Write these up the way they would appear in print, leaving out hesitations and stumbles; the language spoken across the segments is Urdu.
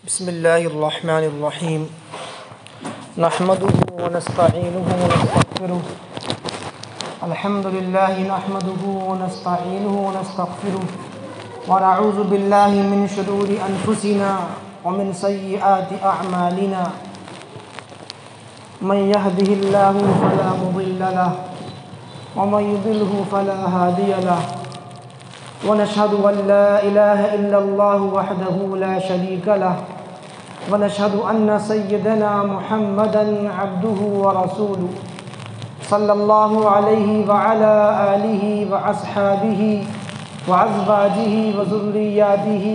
بسم الله الرحمن الرحيم نحمده ونستعينه ونستغفره. الحمد لله نحمده ونستعينه ونستغفره ونعوذ بالله من شرور أنفسنا ومن سيئات أعمالنا. من يهده الله فلا مضل له ومن يضلله فلا هادي له. ونشهد أن لا إله إلا الله وحده لا شريك له ونشهد أن سيدنا محمدًا عبده ورسوله صلى الله عليه وعلى آله وأصحابه وأزواجه وذرياته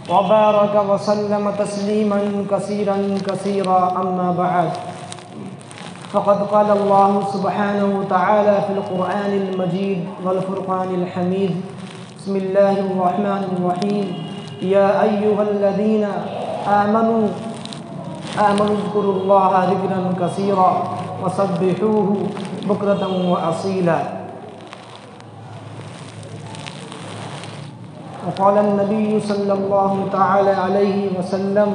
وبارك وسلم تسليمًا كثيرًا كثيرًا. أما بعد، فقد قال الله سبحانه وتعالى في القرآن المجيد والفرقان الحميد: بسم الله الرحمن الرحيم. يا أيها الذين آمنوا اذكروا الله ذكرا كثيرا وسبحوه بكرة وأصيلا. وقال النبي صلى الله تعالى عليه وسلم: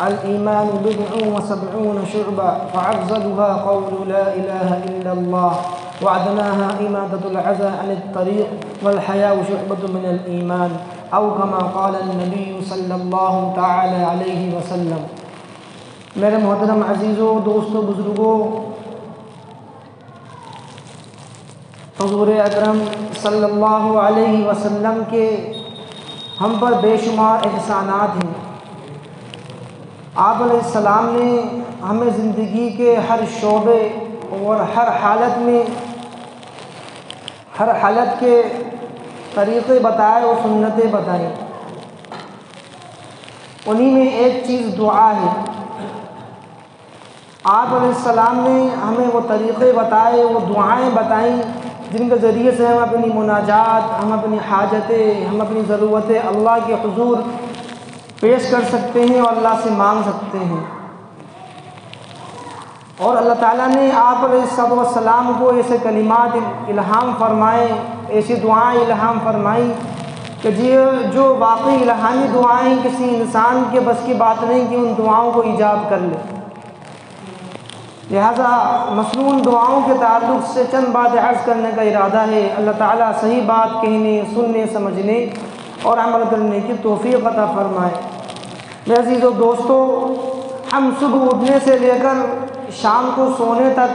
الإيمان 70 شعبة فأفضلها قول لا إله إلا الله وأدناها إماطة الأذى عن الطريق والحياء شعبة من الإيمان أو كما قال النبي صلی اللہ تعالی علیہ وسلم. میرے محترم عزیزوں، دوستوں، بزرگوں، حضور اکرم صلی اللہ علیہ وسلم کے ہم پر بے شمار احسانات ہیں. آپ علیہ السلام نے ہمیں زندگی کے ہر شعبے اور ہر حالت کے طریقے بتائے اور سنتیں بتائیں. انہی میں ایک چیز دعا ہے. آپ علیہ السلام نے ہمیں وہ طریقے بتائے، وہ دعائیں بتائیں جن کے ذریعے سے ہم اپنی مناجات، ہم اپنی حاجتیں، ہم اپنی ضرورتیں اللہ کے حضور پیش کر سکتے ہیں اور اللہ سے مانگ سکتے ہیں. اور اللہ تعالیٰ نے آپ علیہ السلام کو ایسے کلمات الہام فرمائے، ایسی دعائیں الہام فرمائیں کہ جو واقعی الہامی دعائیں کسی انسان کے بس کی بات نہیں کہ ان دعاؤں کو ایجاب کر لے. لہذا مصنون دعاؤں کے تعلق سے چند بات عرض کرنے کا ارادہ ہے. اللہ تعالیٰ صحیح بات کہنے، سننے، سمجھنے اور عمل کرنے کی توفیق عطا فرمائے. میرے عزیزو دوستو، ہم صبح اٹھنے سے لے کر شام کو سونے تک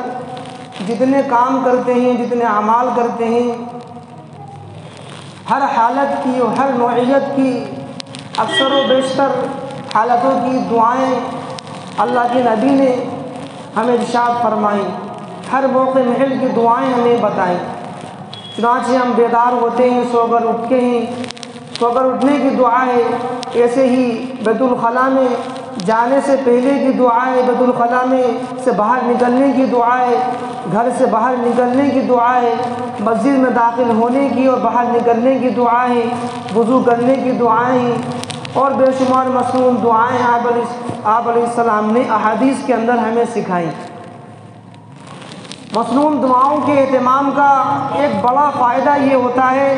جتنے کام کرتے ہیں، جتنے اعمال کرتے ہیں، ہر حالت کی اور ہر نوعیت کی اکثر و بیشتر حالتوں کی دعائیں اللہ کے نبی نے ہمیں ارشاد فرمائیں. ہر موقع محل کی دعائیں ہمیں بتائیں. چنانچہ ہم بیدار ہوتے ہیں، سو کر اٹھتے ہیں، سو کر اٹھنے کی دعا ہے. ایسے ہی بیت الخلاء میں جانے سے پہلے کی دعا ہے، بیت الخلاء میں سے باہر نکلنے کی دعا ہے، گھر سے باہر نکلنے کی دعا ہے، مسجد میں داخل ہونے کی اور باہر نکلنے کی دعا ہے، وضو کرنے کی دعائیں ہیں اور بے شمار مصنون دعائیں آپ علیہ السلام نے احادیث کے اندر ہمیں سکھائیں. مصنون دعاؤں کے اہتمام کا ایک بڑا فائدہ یہ ہوتا ہے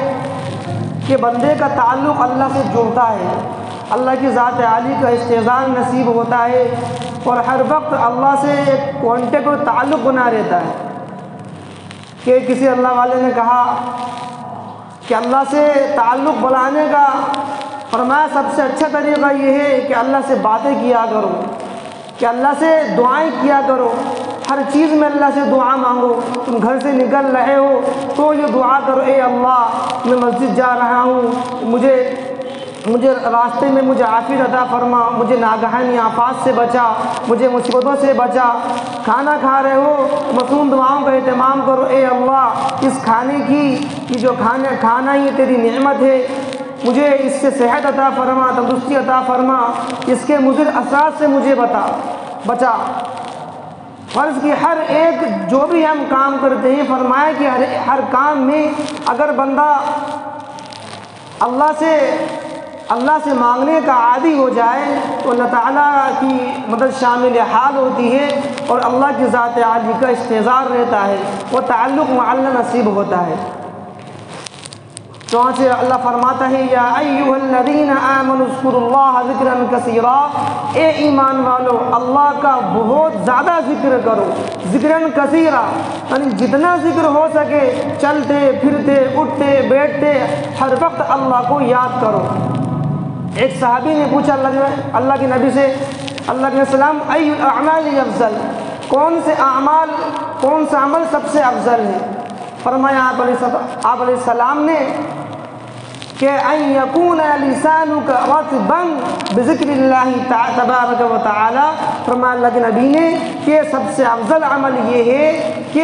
کہ بندے کا تعلق اللہ سے جڑتا ہے، اللہ کی ذات عالی کا استحضار نصیب ہوتا ہے اور ہر وقت اللہ سے ایک کانٹیکٹ اور تعلق بنا رہتا ہے. کہ کسی اللہ والے نے کہا کہ اللہ سے تعلق بنانے کا فرمایا سب سے اچھا طریقہ یہ ہے کہ اللہ سے باتیں کیا کرو، کہ اللہ سے دعائیں کیا کرو. ہر چیز میں اللہ سے دعا مانگو. تم گھر سے نکل رہے ہو تو یہ دعا کرو: اے اللہ، میں مسجد جا رہا ہوں، مجھے راستے میں مجھے عافیت عطا فرما، مجھے ناگہانی آفات سے بچا، مجھے مصیبتوں سے بچا. کھانا کھا رہے ہو، مصنون دعاؤں کا اہتمام کرو: اے اللہ، اس کھانے کی، یہ جو کھانا ہی تیری نعمت ہے، مجھے اس سے صحت عطا فرما، تندرستی عطا فرما، اس کے مضر اثرات سے مجھے بچا. فرض کی ہر ایک جو بھی ہم کام کرتے ہیں، فرمایا کہ ہر کام میں اگر بندہ اللہ سے مانگنے کا عادی ہو جائے تو اللہ تعالیٰ کی مدد شامل حال ہوتی ہے اور اللہ کی ذات عالی کا استحضار رہتا ہے، وہ تعلق معلّہ نصیب ہوتا ہے. چنانچہ اللہ فرماتا ہے یا ایھا الذین آمنوا اذکروا اللہ ذکرا کثیرا، اے ایمان والو اللہ کا بہت زیادہ ذکر کرو، ذکرا کثیرا یعنی جتنا ذکر ہو سکے، چلتے پھرتے اٹھتے بیٹھتے ہر وقت اللہ کو یاد کرو۔ ایک صحابی نے پوچھا اللہ کے نبی سے، اللہ کے السلام ای الاعمال افضل، کون سا عمل سب سے افضل ہے؟ فرمایا آپ علیہ السلام نے کہ ان یکون لسانک رطبا بذکر اللہ تبارک و تعالی، فرمایا اللہ کے نبی نے کہ سب سے افضل عمل یہ ہے کہ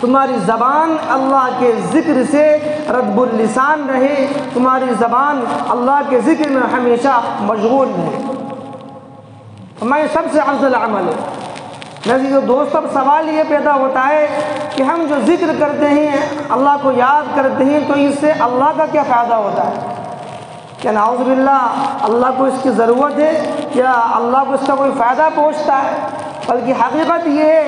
تمہاری زبان اللہ کے ذکر سے رطب اللسان رہے، تمہاری زبان اللہ کے ذکر میں ہمیشہ مشغول رہے۔ ہمارے سب سے افضل عمل ہے۔ عزیزو دوستو، اب سوال یہ پیدا ہوتا ہے کہ ہم جو ذکر کرتے ہیں، اللہ کو یاد کرتے ہیں، تو اس سے اللہ کا کیا فائدہ ہوتا ہے؟ کیا نعوذ باللہ اللہ کو اس کی ضرورت ہے؟ کیا اللہ کو اس کا کوئی فائدہ پہنچتا ہے؟ بلکہ حقیقت یہ ہے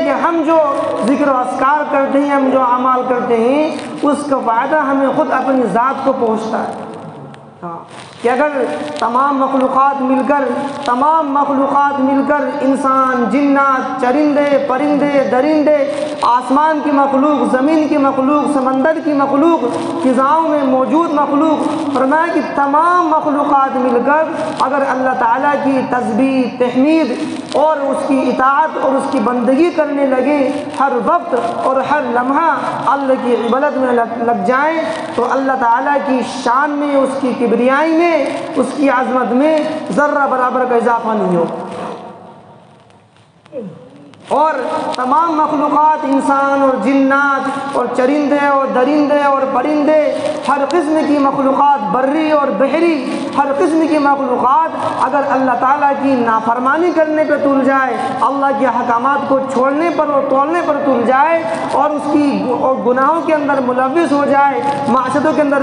کہ ہم جو ذکر و اذکار کرتے ہیں، ہم جو اعمال کرتے ہیں، اس کا فائدہ ہمیں خود اپنی ذات کو پہنچتا ہے۔ کہ اگر تمام مخلوقات مل کر انسان، جنات، چرندے، پرندے، درندے، آسمان کی مخلوق، زمین کی مخلوق، سمندر کی مخلوق، فضاؤں میں موجود مخلوق، فرمایا کہ تمام مخلوقات مل کر اگر اللہ تعالیٰ کی تسبیح، تحمید اور اس کی اطاعت اور اس کی بندگی کرنے لگے، ہر وقت اور ہر لمحہ اللہ کی عبادت میں لگ جائیں، تو اللہ تعالیٰ کی شان میں، اس کی کبریائی میں، اس کی عظمت میں ذرہ برابر کا اضافہ نہیں ہو۔ اور تمام مخلوقات، انسان اور جنات اور چرندے اور درندے اور پرندے، ہر قسم کی مخلوقات، بری اور بحری، ہر قسم کی مخلوقات اگر اللہ تعالیٰ کی نافرمانی کرنے پہ تل جائے، اللہ کے احکامات کو چھوڑنے پر اور توڑنے پر تل جائے، اور گناہوں کے اندر ملوث ہو جائے، معصیتوں کے اندر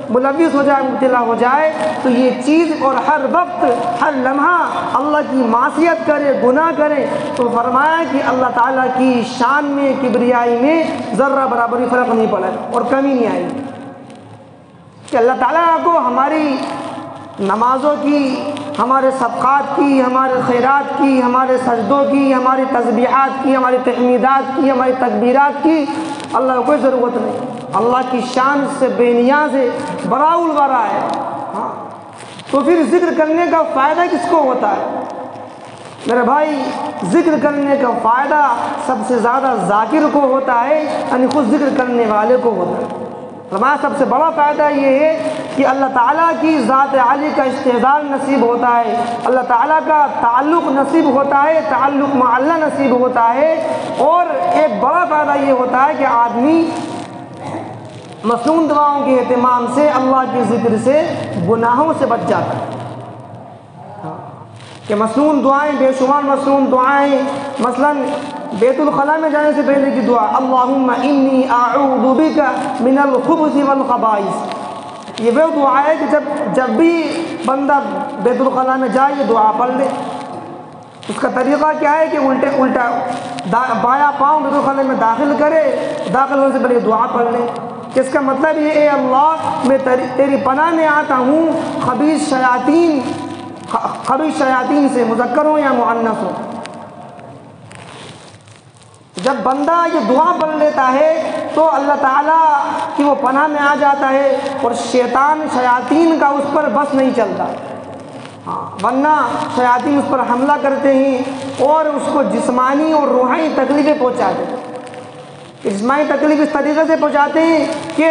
ملوث ہو جائے، مبتلا ہو جائے، تو یہ چیز اور ہر وقت ہر لمحہ اللہ کی معصیت کرے، گناہ کرے، تو فرمایا کہ اللہ تعالیٰ کی شان میں، کبریائی میں ذرہ برابر بھی فرق نہیں پڑا اور کمی نہیں آئی۔ کہ اللہ تعالیٰ کو ہماری نمازوں کی، ہمارے صدقات کی، ہمارے خیرات کی، ہمارے سجدوں کی، ہماری تسبیحات کی، ہماری تحمیدات کی، ہماری تکبیرات کی اللہ کو کوئی ضرورت نہیں۔ اللہ کی شان سے بے نیاز ہے، براء البراء ہے۔ تو پھر ذکر کرنے کا فائدہ کس کو ہوتا ہے؟ میرے بھائی، ذکر کرنے کا فائدہ سب سے زیادہ ذاکر کو ہوتا ہے، یعنی خود ذکر کرنے والے کو ہوتا ہے۔ ہمارا سب سے بڑا فائدہ یہ ہے کہ اللہ تعالیٰ کی ذات عالی کا استحضار نصیب ہوتا ہے، اللہ تعالیٰ کا تعلق نصیب ہوتا ہے، تعلق مع اللہ نصیب ہوتا ہے، اور ایک بڑا فائدہ یہ ہوتا ہے کہ آدمی مصنون دعاؤں کے اہتمام سے، اللہ کے ذکر سے گناہوں سے بچ جاتا ہے۔ کہ مصنون دعائیں، بے شمار مصنون دعائیں، مثلا بیت الخلاء میں جانے سے پہلے کی دعا، اللہم انی اعوذ بک من الخبث والخبائث، یہ وہ دعا ہے کہ جب بھی بندہ بیت الخلاء میں جائے یہ دعا پڑھ لے۔ اس کا طریقہ کیا ہے کہ الٹا بایاں پاؤں بیت الخلاء میں داخل کرے، داخل ہونے سے پہلے دعا پڑھ لے۔ اس کا مطلب یہ، اے اللہ میں تیری پناہ میں آتا ہوں خبیث شیاطین سے، مذکر ہو یا مؤنث ہو۔ جب بندہ یہ دعا پڑھ لیتا ہے تو اللہ تعالیٰ کی وہ پناہ میں آ جاتا ہے، اور شیاطین کا اس پر بس نہیں چلتا، ورنہ شیاطین اس پر حملہ کرتے ہیں اور اس کو جسمانی اور روحانی تکلیفیں پہنچاتے ہیں۔ جسمانی تکلیف اس طریقے سے پہنچاتے ہیں کہ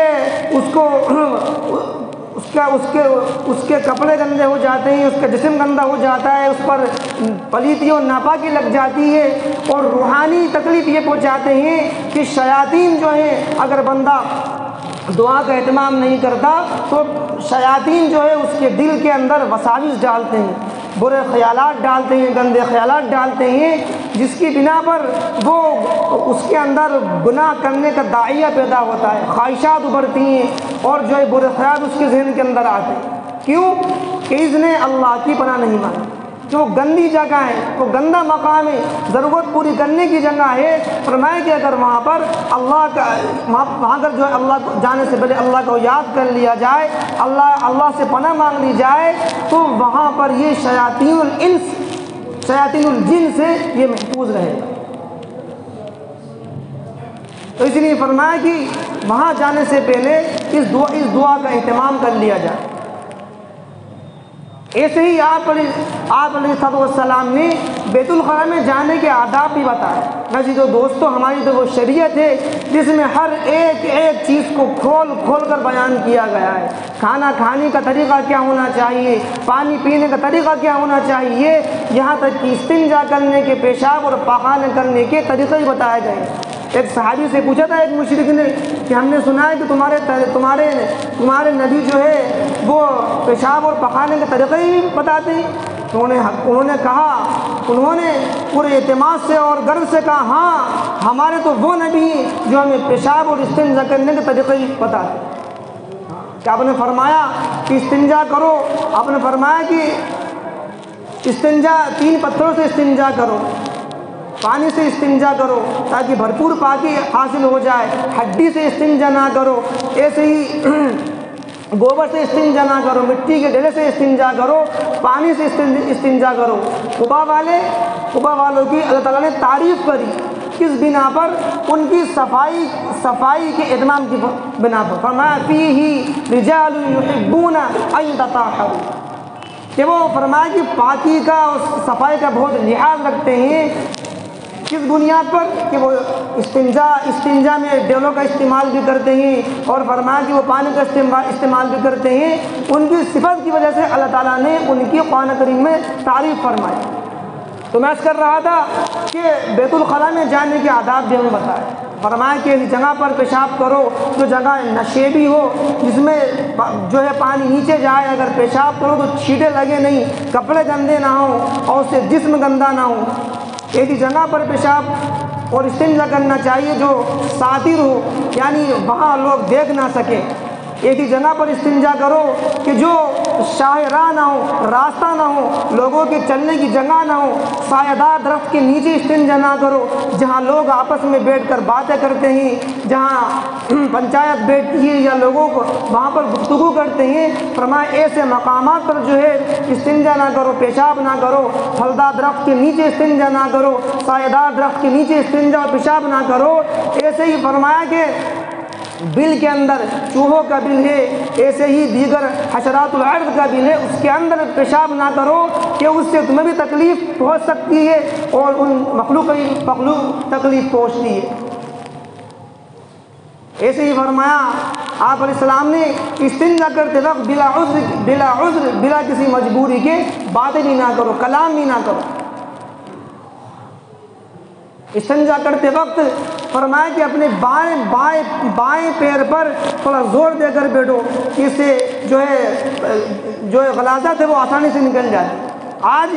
اس کے کپڑے گندے ہو جاتے ہیں، اس کا جسم گندا ہو جاتا ہے، اس پر پلیتی اور ناپاکی لگ جاتی ہے، اور روحانی تکلیف یہ پہنچاتے ہیں کہ شیاطین جو ہیں، اگر بندہ دعا کا اہتمام نہیں کرتا تو شیاطین جو ہے اس کے دل کے اندر وساوس ڈالتے ہیں، برے خیالات ڈالتے ہیں، گندے خیالات ڈالتے ہیں، جس کی بنا پر وہ اس کے اندر گناہ کرنے کا داعیہ پیدا ہوتا ہے، خواہشات ابھرتی ہیں، اور جو ہے برے خیال اس کے ذہن کے اندر آتے ہیں۔ کیوں کہ اس نے اللہ کی پناہ نہیں مانی۔ کہ وہ گندی جگہ ہے، وہ گندا مقام ہے، ضرورت پوری کرنے کی جگہ ہے، فرمایا کہ اگر وہاں پر اللہ کا وہاں پر جو ہے اللہ کو جانے سے پہلے اللہ کو یاد کر لیا جائے، اللہ سے پناہ مانگ لی جائے، تو وہاں پر یہ شیاطین الانس شیاطین الجن سے یہ محفوظ رہے گا۔ تو اس لیے فرمایا کہ وہاں جانے سے پہلے اس دعا کا اہتمام کر لیا جائے۔ ایسے ہی آپ علیہ السلام نے بیت الخلاء میں جانے کے آداب بھی بتائے۔ عزیزو دوستو، ہماری تو وہ شریعت ہے جس میں ہر ایک چیز کو کھول کر بیان کیا گیا ہے۔ کھانا کھانے کا طریقہ کیا ہونا چاہیے، پانی پینے کا طریقہ کیا ہونا چاہیے، یہاں تک کہ استنجا کرنے کے، پیشاب اور پاخانہ کرنے کے طریقے بھی بتائے گئے۔ ایک صحابی سے پوچھا تھا ایک مشرک نے کہ ہم نے سنا ہے کہ تمہارے نبی جو ہے وہ پیشاب اور پخانے کے طریقے ہی بتاتے ہیں۔ انہوں نے پورے اعتماد سے اور گرو سے کہا، ہاں ہمارے تو وہ نبی ہیں جو ہمیں پیشاب اور استنجا کرنے کے طریقے ہی بتاتے ہیں۔ کہ آپ نے فرمایا کہ استنجا کرو، آپ نے فرمایا کہ استنجا 3 پتھروں سے استنجا کرو، پانی سے استنجا کرو تاکہ بھرپور پاکی حاصل ہو جائے، ہڈی سے استنجا نہ کرو، ایسے ہی گوبر سے استنجا نہ کرو، مٹی کے ڈلے سے استنجا کرو، پانی سے استنجا کرو۔ قبا والوں کی اللہ تعالیٰ نے تعریف کری، کس بنا پر؟ ان کی صفائی کے اہتمام کی بنا پر۔ فرمایا فیہ رجال یحبون ان یتطہروا، کہ وہ فرمایا کہ پاکی کا اور صفائی کا بہت لحاظ رکھتے ہیں۔ کس بنیاد پر؟ کہ وہ استنجا میں ڈولوں کا استعمال بھی کرتے ہیں، اور فرمایا کہ وہ پانی کا استعمال بھی کرتے ہیں۔ ان کی صفت کی وجہ سے اللہ تعالیٰ نے ان کی قرآن کریم میں تعریف فرمائی۔ تو میں عرض کر رہا تھا کہ بیت الخلاء میں جانے کے آداب بھی ہمیں بتائے۔ فرمایا کہ اس جگہ پر پیشاب کرو جو جگہ نشیبی ہو، جس میں جو ہے پانی نیچے جائے، اگر پیشاب کرو تو چھینٹے لگے نہیں، کپڑے گندے نہ ہوں اور اس سے جسم گندا نہ ہو۔ ایسی جگہ پر پیشاب اور استنجا کرنا چاہیے جو ساتر ہو، یعنی وہاں لوگ دیکھ نہ سکیں۔ ایسی جگہ پر استنجا کرو کہ جو شاہ راہ نہ ہو، راستہ نہ ہو، لوگوں کے چلنے کی جگہ نہ ہو۔ سایہ دار درخت کے نیچے استنجا نہ کرو جہاں لوگ آپس میں بیٹھ کر باتیں کرتے ہیں، جہاں پنچایت بیٹھتی ہے یا لوگوں کو وہاں پر گفتگو کرتے ہیں۔ فرمایا ایسے مقامات پر جو ہے استنجا نہ کرو، پیشاب نہ کرو۔ پھلدار درخت کے نیچے استنجا نہ کرو، سایہ دار درخت کے نیچے استنجا اور پیشاب نہ کرو۔ ایسے ہی فرمایا کہ بل کے اندر چوہوں کا بل ہے، ایسے ہی دیگر حشرات الارض کا بل ہے، اس کے اندر پیشاب نہ کرو کہ اس سے تمہیں بھی تکلیف پہنچ سکتی ہے اور ان مخلوق تکلیف پہنچتی ہے۔ ایسے ہی فرمایا آپ علیہ السلام نے استنجا کرتے وقت بلا عذر بلا کسی مجبوری کے باتیں بھی نہ کرو، کلام بھی نہ کرو۔ استنجا کرتے وقت فرمایا کہ اپنے بائیں پیر پر تھوڑا زور دے کر بیٹھو، اس سے جو ہے غلاظت ہے وہ آسانی سے نکل جاتی ہے۔ آج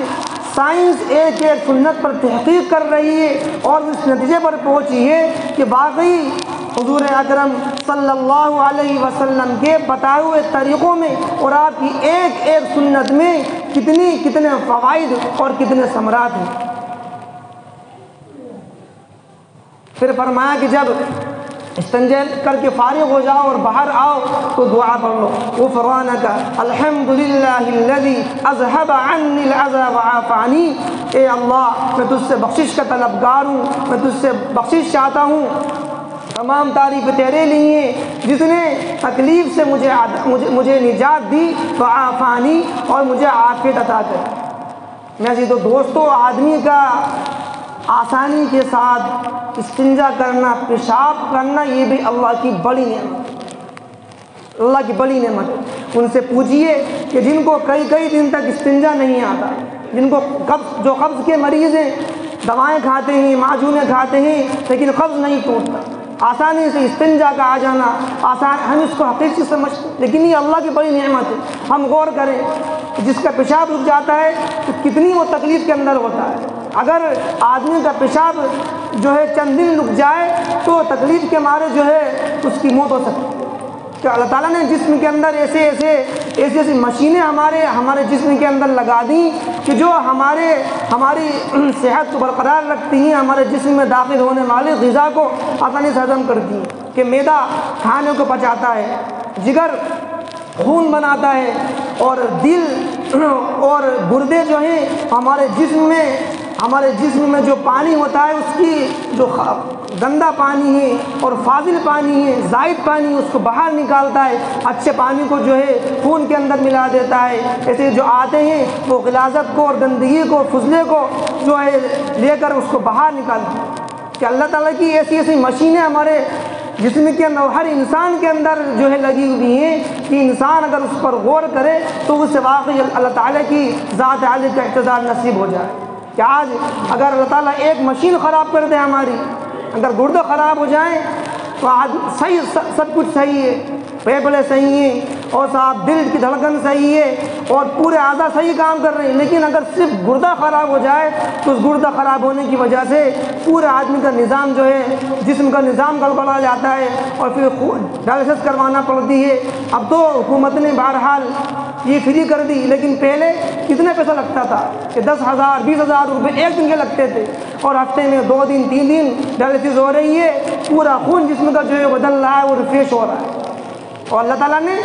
سائنس ایک سنت پر تحقیق کر رہی ہے اور اس نتیجے پر پہنچی ہے کہ واقعی حضور اکرم صلی اللہ علیہ وسلم کے بتائے ہوئے طریقوں میں اور آپ کی ایک سنت میں کتنے فوائد اور کتنے ثمرات ہیں۔ پھر فرمایا کہ جب استنجا کر کے فارغ ہو جاؤ اور باہر آؤ تو دعا پڑھ لو، غفرانک الحمدللہ الذی اذھب عنی الاذی وعافانی۔ اے اللہ میں تجھ سے بخشش کا طلبگار ہوں، میں تجھ سے بخشش چاہتا ہوں، تمام تعریف تیرے لیے ہیں جس نے تکلیف سے مجھے نجات دی، وعافانی اور مجھے عافیت عطا کر۔ میں عزیزو دوستو، آدمی کا آسانی کے ساتھ استنجا کرنا، پیشاب کرنا، یہ بھی اللہ کی بڑی نعمت، اللہ کی بڑی نعمت۔ ان سے پوچھئے کہ جن کو کئی دن تک استنجا نہیں آتا، جن کو جو قبض کے مریض ہیں، دوائیں کھاتے ہیں، معجونیں کھاتے ہیں لیکن قبض نہیں ٹوٹتا، آسانی سے استنجا کا آ جانا آسان، ہم اس کو حقیقی سمجھتے لیکن یہ اللہ کی بڑی نعمت ہے۔ ہم غور کریں، جس کا پیشاب رک جاتا ہے تو کتنی وہ تکلیف کے اندر ہوتا ہے۔ اگر آدمی کا پیشاب جو ہے چند دن رک جائے تو تکلیف کے مارے جو ہے اس کی موت ہو سکتی ہے۔ کہ اللہ تعالیٰ نے جسم کے اندر ایسی مشینیں ہمارے جسم کے اندر لگا دیں کہ جو ہماری صحت کو برقرار رکھتی ہیں، ہمارے جسم میں داخل ہونے والی غذا کو آسانی سے ہضم کرتی ہیں، کہ معدہ کھانے کو پچاتا ہے، جگر خون بناتا ہے، اور دل اور گردے جو ہیں ہمارے جسم میں جو پانی ہوتا ہے اس کی جو گندا پانی ہے اور فاضل پانی ہے، زائد پانی، اس کو باہر نکالتا ہے، اچھے پانی کو جو ہے خون کے اندر ملا دیتا ہے۔ ایسے جو آتے ہیں وہ غلاظت کو اور گندگی کو، فضلے کو جو ہے لے کر اس کو باہر نکالتے ہیں۔ کہ اللہ تعالیٰ کی ایسی مشینیں ہمارے جسم کے اندر، ہر انسان کے اندر جو ہے لگی ہوئی ہیں کہ انسان اگر اس پر غور کرے تو اسے واقعی اللہ تعالیٰ کی ذات عالی کا اعتزاز نصیب ہو جائے۔ کہ آج اگر اللہ تعالیٰ ایک مشین خراب کر دے ہماری، اگر گردے خراب ہو جائیں تو آج سب کچھ صحیح ہے، پھیپھڑے صحیح ہیں، اور صاحب دل کی دھڑکن صحیح ہے، اور پورے اعضاء صحیح کام کر رہے ہیں، لیکن اگر صرف گردہ خراب ہو جائے تو اس گردہ خراب ہونے کی وجہ سے پورے آدمی کا نظام جو ہے، جسم کا نظام گڑبڑا جاتا ہے، اور پھر ڈائلسس کروانا پڑتی ہے۔ اب تو حکومت نے بہرحال یہ فری کر دی، لیکن پہلے کتنے پیسہ لگتا تھا کہ 10,000 20,000 روپے ایک دن کے لگتے تھے، اور ہفتے میں 2 دن 3 دن ڈائلسس ہو رہی ہے، پورا خون جسم کا جو ہے بدل رہا ہے اور ریفریش ہو رہا ہے۔ اور اللہ تعالیٰ نے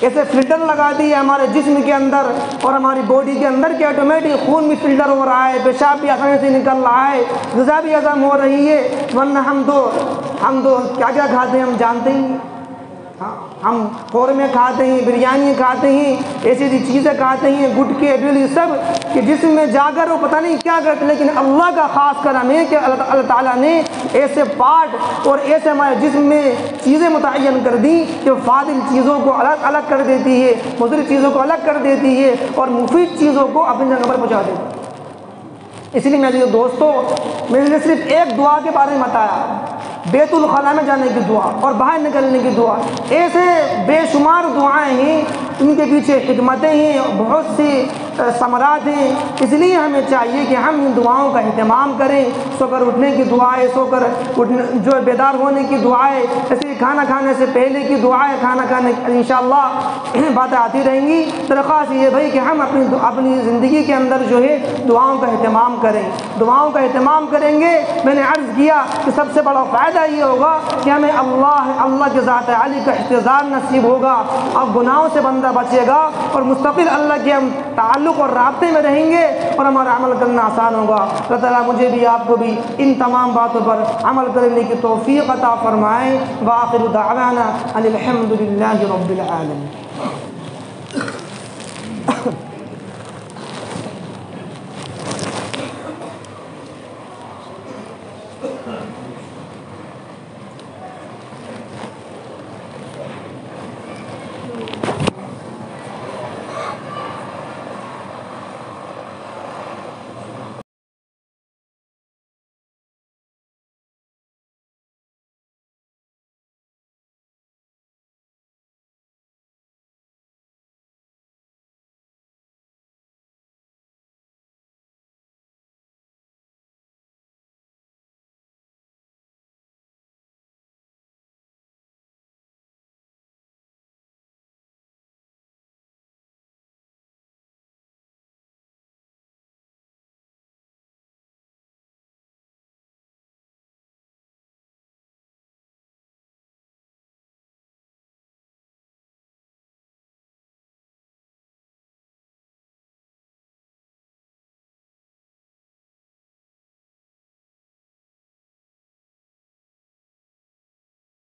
ایسے فلٹر لگا دی ہے ہمارے جسم کے اندر اور ہماری باڈی کے اندر کہ آٹومیٹک خون بھی فلٹر ہو رہا ہے، پیشاب بھی آسانی سے نکل رہا ہے، غذا بھی ہضم ہو رہی ہے۔ ورنہ ہم تو کیا کھاتے ہیں ہم جانتے ہی ہیں، ہم قورمے کھاتے ہیں، بریانی کھاتے ہیں، ایسی چیزیں کھاتے ہیں، گٹکے بیڑی سب، کہ جسم میں جا کر وہ پتہ نہیں کیا کرتے، لیکن اللہ کا خاص کرم ہے کہ اللہ تعالیٰ نے ایسے پارٹ اور ایسے ہمارے جسم میں چیزیں متعین کر دی کہ فاضل چیزوں کو الگ کر دیتی ہے، مضر چیزوں کو الگ کر دیتی ہے، اور مفید چیزوں کو اپنی جگہ پر پہنچا دیتی ہے۔ اس لیے میرے دوستو، میں نے صرف ایک دعا کے بارے میں بتایا، بیت الخلاء میں جانے کی دعا اور باہر نکلنے کی دعا۔ ایسے بے شمار دعائیں ہیں، ان کے پیچھے حکمتیں ہیں، بہت سی ثمرات ہیں۔ اس لیے ہمیں چاہیے کہ ہم ان دعاؤں کا اہتمام کریں، سو کر اٹھنے کی دعائیں، سو کر جو بیدار ہونے کی دعائیں، ایسے کھانا کھانے سے پہلے کی دعائیں، کھانا کھانے انشاءاللہ باتیں آتی رہیں گی۔ درخواست یہ بھائی کہ ہم اپنی زندگی کے اندر جو ہے دعاؤں کا اہتمام کریں، دعاؤں کا اہتمام کریں گے۔ میں نے عرض کیا کہ سب سے بڑا فائدہ یہ ہوگا کہ ہمیں اللہ کے ذات عالی کا اعتزاز نصیب ہوگا، اب گناہوں سے بندہ بچے گا، اور مستقل اللہ کے ہم تعلق اور رابطے میں رہیں گے، اور ہمارا عمل کرنا آسان ہوگا۔ اللہ تعالیٰ مجھے بھی آپ کو بھی ان تمام باتوں پر عمل کرنے کی توفیق عطا فرمائے۔ وآخر دعوانا ان الحمد للہ رب العالمین۔